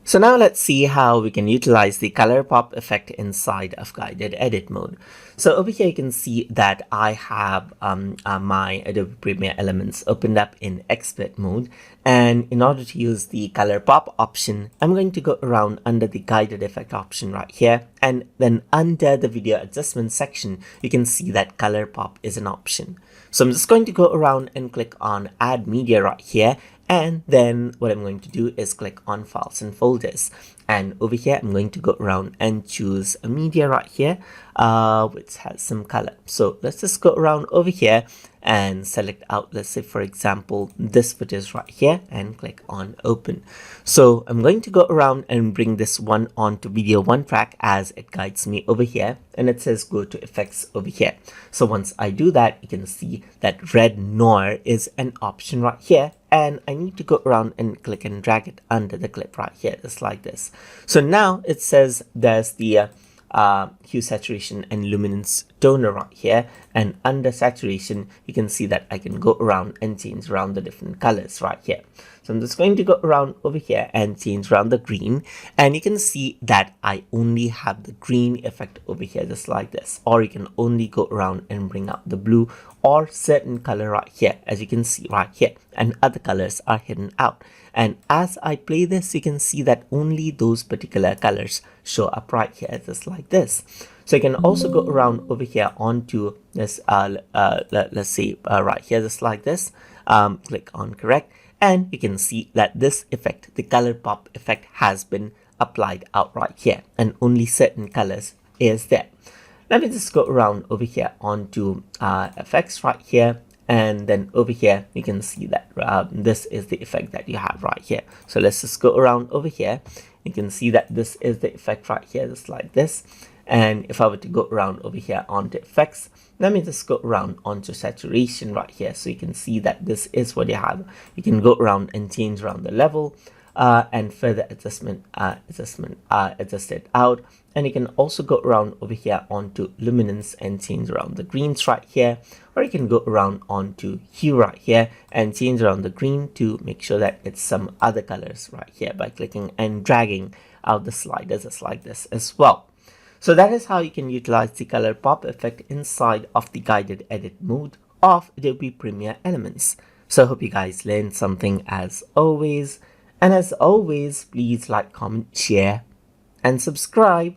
So now let's see how we can utilize the color pop effect inside of guided edit mode. So over here you can see that I have my Adobe Premiere Elements opened up in expert mode, and in order to use the color pop option, I'm going to go around under the guided effect option right here, and then under the video adjustment section you can see that color pop is an option. So I'm just going to go around and click on add media right here, and then what I'm going to do is click on files and folders, and over here I'm going to go around and choose a media right here which has some color. So let's just go around over here and select out, let's say for example this footage right here, and click on open. So I'm going to go around and bring this one onto video one track as it guides me over here, and it says go to effects over here. So once I do that, you can see that red noir is an option right here, and I need to go around and click and drag it under the clip right here, just like this. So now it says there's the hue, saturation and luminance toner right here, and under saturation you can see that I can go around and change around the different colors right here. So I'm just going to go around over here and change around the green, and you can see that I only have the green effect over here, just like this. Or you can only go around and bring out the blue or certain color right here, as you can see right here, and other colors are hidden out. And as I play this, you can see that only those particular colors show up right here, just like this. So you can also go around over here onto this, let's say right here, just like this. Click on correct, and you can see that this effect, the color pop effect, has been applied out right here, and only certain colors is there. Let me just go around over here onto effects right here, and then over here you can see that this is the effect that you have right here. So let's just go around over here. You can see that this is the effect right here, just like this. And if I were to go around over here onto effects, let me just go around onto saturation right here, so you can see that this is what you have. You can go around and change around the level and further adjust it out. And you can also go around over here onto luminance and change around the greens right here, or you can go around onto hue right here and change around the green to make sure that it's some other colors right here by clicking and dragging out the sliders, just like this as well. So that is how you can utilize the color pop effect inside of the guided edit mode of Adobe Premiere Elements. So I hope you guys learned something as always. And as always, please like, comment, share, and subscribe.